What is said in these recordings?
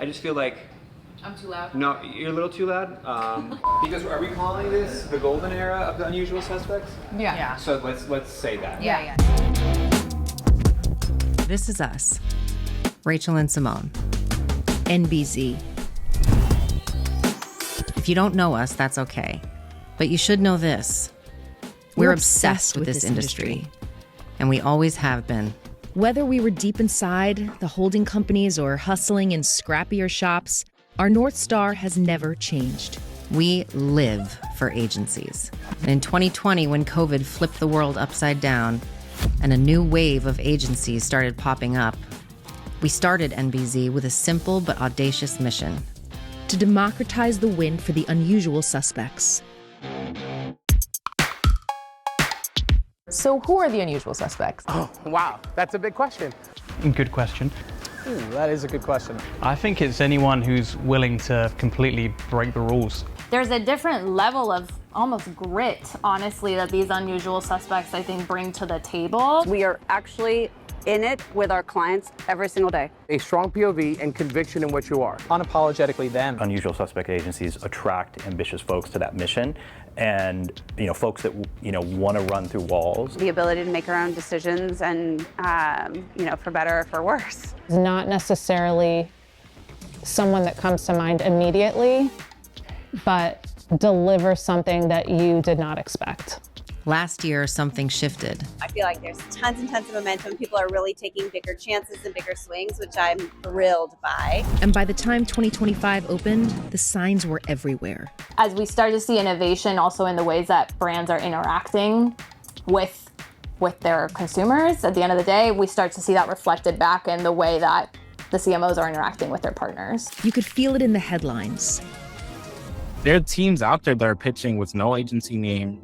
I just feel like I'm too loud. no, you're a little too loud. Because are we calling this the golden era of the Unusual Suspects? Yeah. So let's say that. Yeah. This is us, Rachel and Simone, NBZ. If you don't know us, that's okay. But you should know this. We're obsessed with this industry. And we always have been. Whether we were deep inside the holding companies or hustling in scrappier shops, our North Star has never changed. We live for agencies. And in 2020, when COVID flipped the world upside down and a new wave of agencies started popping up, we started NBZ with a simple but audacious mission. To democratize the win for the unusual suspects. So who are the unusual suspects? Oh, wow, that's a big question. Good question. Ooh, that is a good question. I think it's anyone who's willing to completely break the rules. There's a different level of almost grit, honestly, that these unusual suspects, I think, bring to the table. We are actually in it with our clients every single day. A strong POV and conviction in what you are. Unapologetically them. Unusual suspect agencies attract ambitious folks to that mission, and folks that want to run through walls. The ability to make our own decisions and for better or for worse. Not necessarily someone that comes to mind immediately, but deliver something that you did not expect. Last year, something shifted. I feel like there's tons and tons of momentum. People are really taking bigger chances and bigger swings, which I'm thrilled by. And by the time 2025 opened, the signs were everywhere. As we start to see innovation also in the ways that brands are interacting with their consumers, at the end of the day, we start to see that reflected back in the way that the CMOs are interacting with their partners. You could feel it in the headlines. There are teams out there that are pitching with no agency name,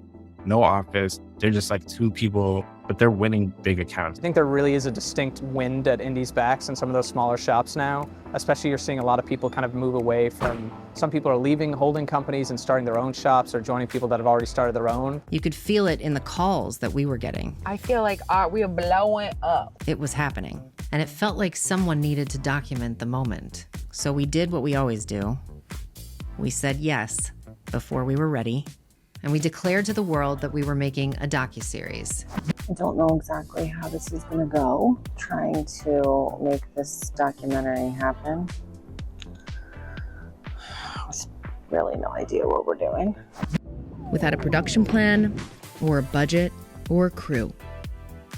no office. They're just like two people, but they're winning big accounts. I think there really is a distinct wind at indies' backs in some of those smaller shops now. Especially you're seeing a lot of people kind of move away from, some people are leaving holding companies and starting their own shops or joining people that have already started their own. You could feel it in the calls that we were getting. I feel like we are blowing up. It was happening. And it felt like someone needed to document the moment. So we did what we always do. We said yes before we were ready. And we declared to the world that we were making a docuseries. I don't know exactly how this is going to go. Trying to make this documentary happen. With really no idea what we're doing. Without a production plan, or a budget, or a crew.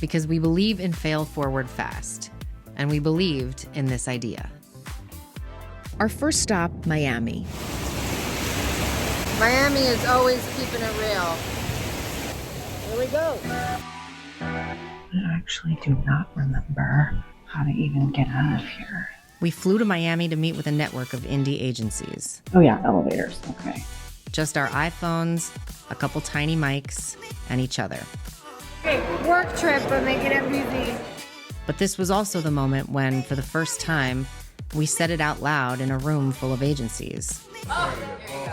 Because we believe in fail forward fast. And we believed in this idea. Our first stop, Miami. Miami is always keeping it real. Here we go. I actually do not remember how to even get out of here. We flew to Miami to meet with a network of indie agencies. Oh yeah, elevators, okay. Just our iPhones, a couple tiny mics, and each other. Hey, work trip, but make it MBZ. But this was also the moment when, for the first time, we said it out loud in a room full of agencies. Oh, there you go.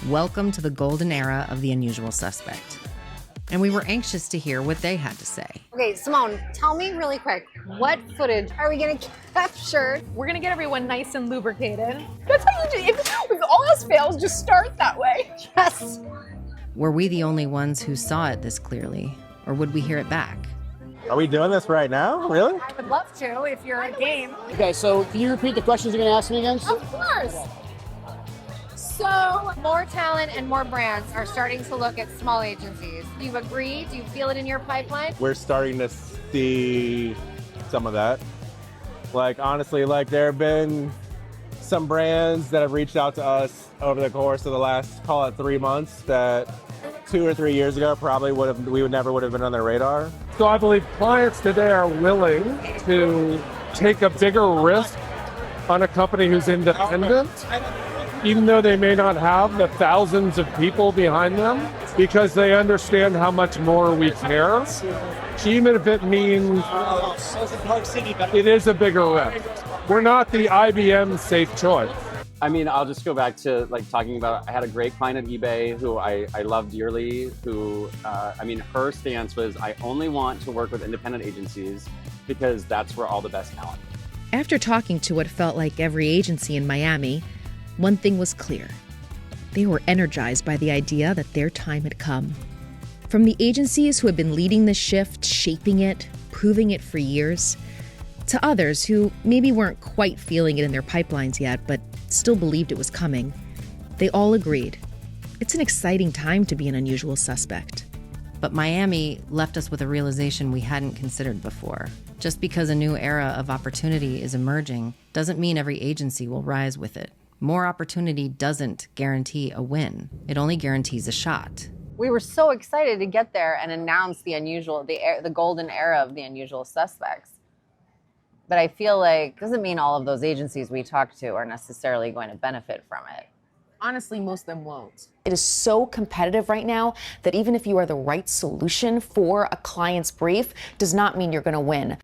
Welcome to the golden era of the unusual suspect. And we were anxious to hear what they had to say. Okay, Simone, tell me really quick, what footage are we gonna capture? We're gonna get everyone nice and lubricated. That's how you do it. If all else fails, just start that way. Yes. Were we the only ones who saw it this clearly? Or would we hear it back? Are we doing this right now? Really? I would love to if you're a game. Okay, so can you repeat the questions you're gonna ask me again? Of course. So more talent and more brands are starting to look at small agencies. Do you agree? Do you feel it in your pipeline? We're starting to see some of that. Like, honestly, there have been some brands that have reached out to us over the course of the last, call it 3 months, that 2 or 3 years ago probably never would have been on their radar. So I believe clients today are willing to take a bigger risk on a company who's independent, even though they may not have the thousands of people behind them, because they understand how much more we care, even if it means it is a bigger risk. We're not the IBM safe choice. I mean, I'll just go back to talking about, I had a great client at eBay who I love dearly, who, her stance was, I only want to work with independent agencies because that's where all the best talent is. After talking to what felt like every agency in Miami, one thing was clear. They were energized by the idea that their time had come. From the agencies who had been leading the shift, shaping it, proving it for years, to others who maybe weren't quite feeling it in their pipelines yet, but still believed it was coming, they all agreed. It's an exciting time to be an unusual suspect. But Miami left us with a realization we hadn't considered before. Just because a new era of opportunity is emerging doesn't mean every agency will rise with it. More opportunity doesn't guarantee a win. It only guarantees a shot. We were so excited to get there and announce the golden era of the unusual suspects. But I feel like doesn't mean all of those agencies we talked to are necessarily going to benefit from it. Honestly, most of them won't. It is so competitive right now that even if you are the right solution for a client's brief, does not mean you're going to win.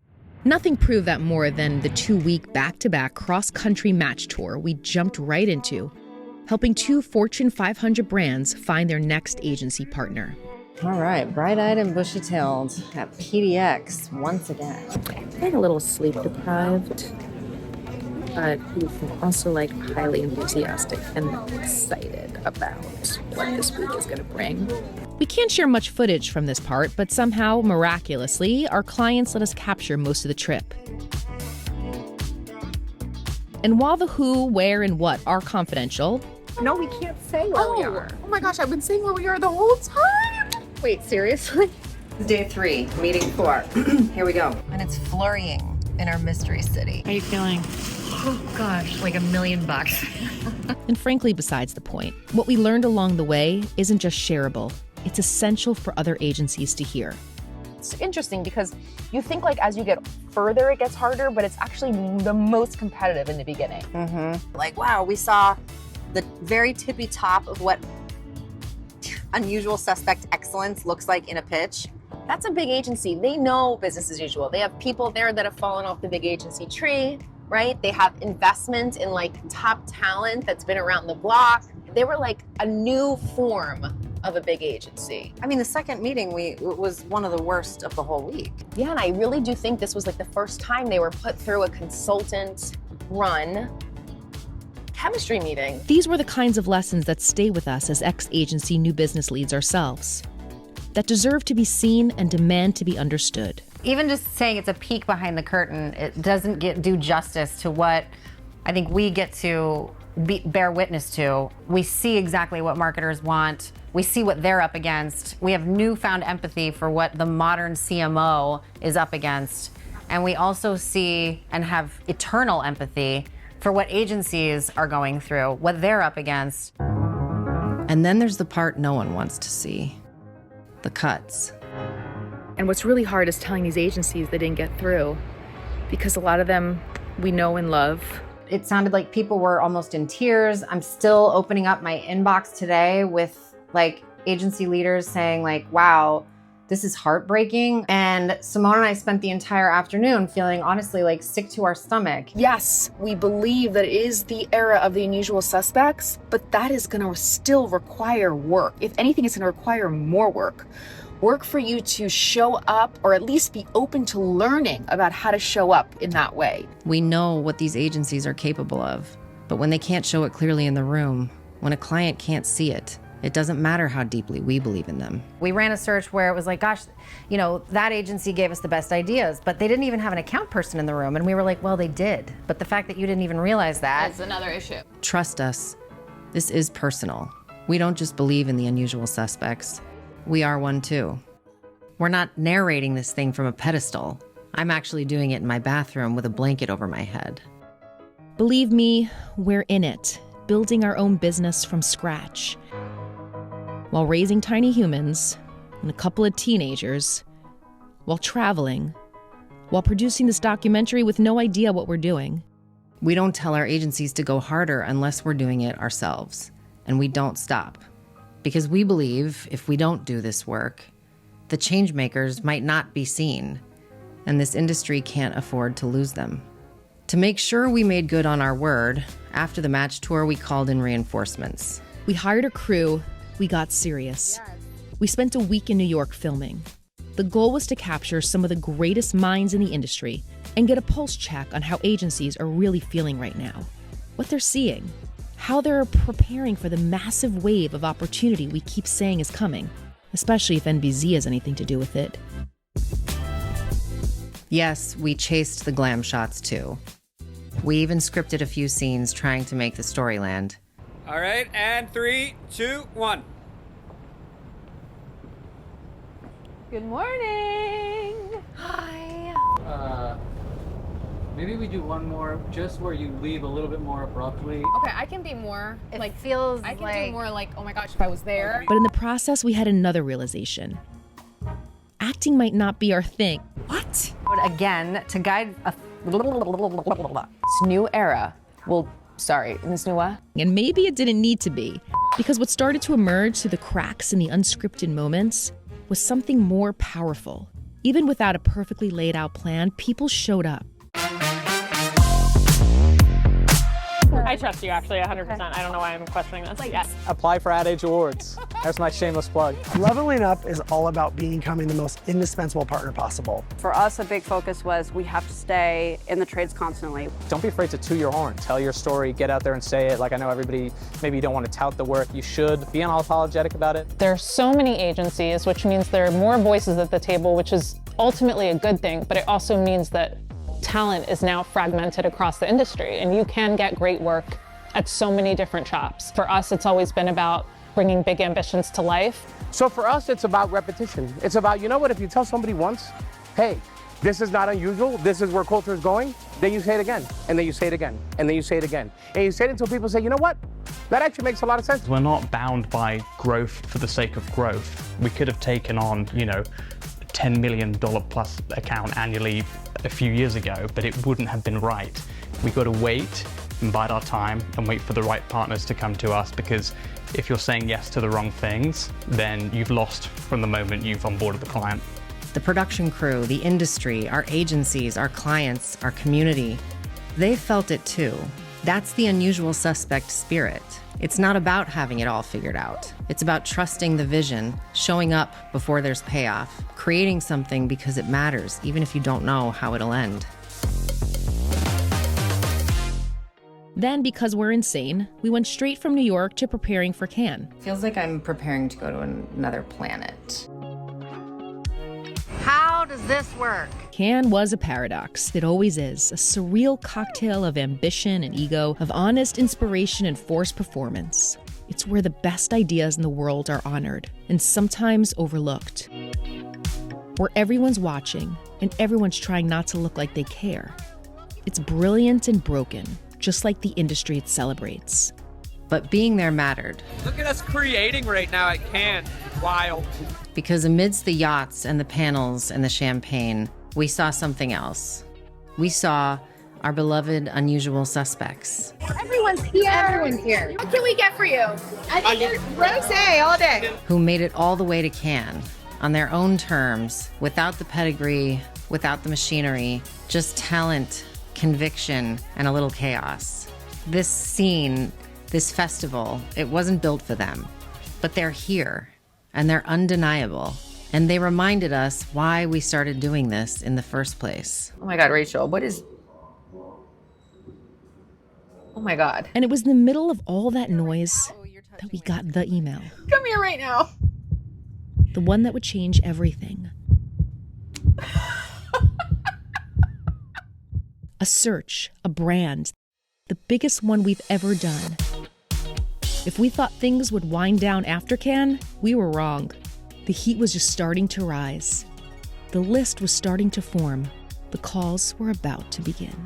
Nothing proved that more than the 2-week back-to-back cross-country match tour we jumped right into, helping 2 Fortune 500 brands find their next agency partner. All right, bright-eyed and bushy-tailed at PDX once again. I'm a little sleep deprived, but also highly enthusiastic and excited about what this week is going to bring. We can't share much footage from this part, but somehow, miraculously, our clients let us capture most of the trip. And while the who, where, and what are confidential... No, we can't say where we are. Oh my gosh, I've been saying where we are the whole time. Wait, seriously? Day 3, meeting 4. Here we go. And it's flurrying in our mystery city. How are you feeling? Oh gosh, like $1 million. And frankly, besides the point, what we learned along the way isn't just shareable. It's essential for other agencies to hear. It's interesting because you think as you get further, it gets harder, but it's actually the most competitive in the beginning. Mm-hmm. Wow, we saw the very tippy top of what unusual suspect excellence looks like in a pitch. That's a big agency. They know business as usual. They have people there that have fallen off the big agency tree, right? They have investment in top talent that's been around the block. They were a new form of a big agency. I mean, the second meeting was one of the worst of the whole week. Yeah, and I really do think this was the first time they were put through a consultant run chemistry meeting. These were the kinds of lessons that stay with us as ex-agency new business leads ourselves, that deserve to be seen and demand to be understood. Even just saying it's a peek behind the curtain, it doesn't do justice to what I think we get to bear witness to. We see exactly what marketers want. We see what they're up against. We have newfound empathy for what the modern CMO is up against. And we also see and have eternal empathy for what agencies are going through, what they're up against. And then there's the part no one wants to see. The cuts. And what's really hard is telling these agencies they didn't get through, because a lot of them we know and love. It sounded like people were almost in tears. I'm still opening up my inbox today with agency leaders saying wow, this is heartbreaking. And Simone and I spent the entire afternoon feeling honestly sick to our stomach. Yes, we believe that it is the era of the unusual suspects, but that is going to still require work. If anything, it's going to require more work. Work for you to show up, or at least be open to learning about how to show up in that way. We know what these agencies are capable of, but when they can't show it clearly in the room, when a client can't see it, it doesn't matter how deeply we believe in them. We ran a search where it was gosh, that agency gave us the best ideas, but they didn't even have an account person in the room. And we were well, they did. But the fact that you didn't even realize that is another issue. Trust us, this is personal. We don't just believe in the unusual suspects. We are one too. We're not narrating this thing from a pedestal. I'm actually doing it in my bathroom with a blanket over my head. Believe me, we're in it, building our own business from scratch. While raising tiny humans and a couple of teenagers, while traveling, while producing this documentary with no idea what we're doing. We don't tell our agencies to go harder unless we're doing it ourselves. And we don't stop. Because we believe if we don't do this work, the change makers might not be seen, and this industry can't afford to lose them. To make sure we made good on our word, after the match tour, we called in reinforcements. We hired a crew. We got serious. We spent a week in New York filming. The goal was to capture some of the greatest minds in the industry and get a pulse check on how agencies are really feeling right now, what they're seeing, how they're preparing for the massive wave of opportunity we keep saying is coming, especially if NBZ has anything to do with it. Yes, we chased the glam shots too. We even scripted a few scenes trying to make the story land. All right, and 3, 2, 1. Good morning. Hi. Maybe we do one more, just where you leave a little bit more abruptly. Okay, I can be more. It feels I can like do more like, oh my gosh, if I was there. But in the process, we had another realization. Acting might not be our thing. What? Again, to guide a this new era will, in this new what? And maybe it didn't need to be, because what started to emerge through the cracks in the unscripted moments was something more powerful. Even without a perfectly laid out plan, people showed up. I trust you, actually, 100%. I don't know why I'm questioning this. Yes. Apply for Ad Age Awards. That's my shameless plug. Leveling Up is all about becoming the most indispensable partner possible. For us, a big focus was we have to stay in the trades constantly. Don't be afraid to toot your horn. Tell your story, get out there and say it. Like, I know everybody, maybe you don't want to tout the work. You should be unapologetic about it. There are so many agencies, which means there are more voices at the table, which is ultimately a good thing, but it also means that talent is now fragmented across the industry, and you can get great work at so many different shops. For us, it's always been about bringing big ambitions to life. So for us, it's about repetition. It's about, you know what, if you tell somebody once, hey, this is not unusual, this is where culture is going, then you say it again, and then you say it again, and then you say it again. And you say it until people say, you know what, that actually makes a lot of sense. We're not bound by growth for the sake of growth. We could have taken on, $10 million plus account annually a few years ago, but it wouldn't have been right. We've got to wait and bide our time and wait for the right partners to come to us, because if you're saying yes to the wrong things, then you've lost from the moment you've onboarded the client. The production crew, the industry, our agencies, our clients, our community, they felt it too. That's the Unusual Suspect spirit. It's not about having it all figured out. It's about trusting the vision, showing up before there's payoff, creating something because it matters, even if you don't know how it'll end. Then, because we're insane, we went straight from New York to preparing for Cannes. Feels like I'm preparing to go to another planet. How does this work? Cannes was a paradox. It always is. A surreal cocktail of ambition and ego, of honest inspiration and forced performance. It's where the best ideas in the world are honored, and sometimes overlooked. Where everyone's watching, and everyone's trying not to look like they care. It's brilliant and broken, just like the industry it celebrates. But being there mattered. Look at us creating right now at Cannes. Wild. Because amidst the yachts and the panels and the champagne, we saw something else. We saw our beloved Unusual Suspects. Everyone's here. Everyone's here. What can we get for you? I think rosé all day. Who made it all the way to Cannes on their own terms, without the pedigree, without the machinery, just talent, conviction, and a little chaos. This scene, this festival, it wasn't built for them, but they're here, and they're undeniable. And they reminded us why we started doing this in the first place. Oh my God, Rachel, what is... Oh my God. And it was in the middle of all that noise that we got the email. Come here right now. The one that would change everything. A search, a brand, the biggest one we've ever done. If we thought things would wind down after Cannes, we were wrong. The heat was just starting to rise. The list was starting to form. The calls were about to begin.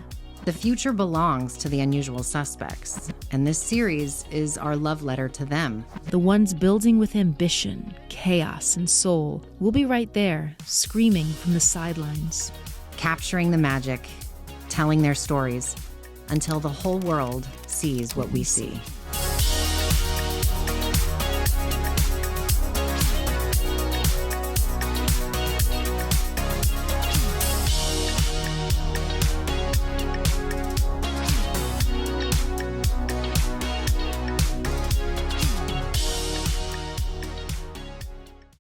The future belongs to the Unusual Suspects, and this series is our love letter to them. The ones building with ambition, chaos, and soul. We'll be right there, screaming from the sidelines. Capturing the magic, telling their stories, until the whole world sees what we see.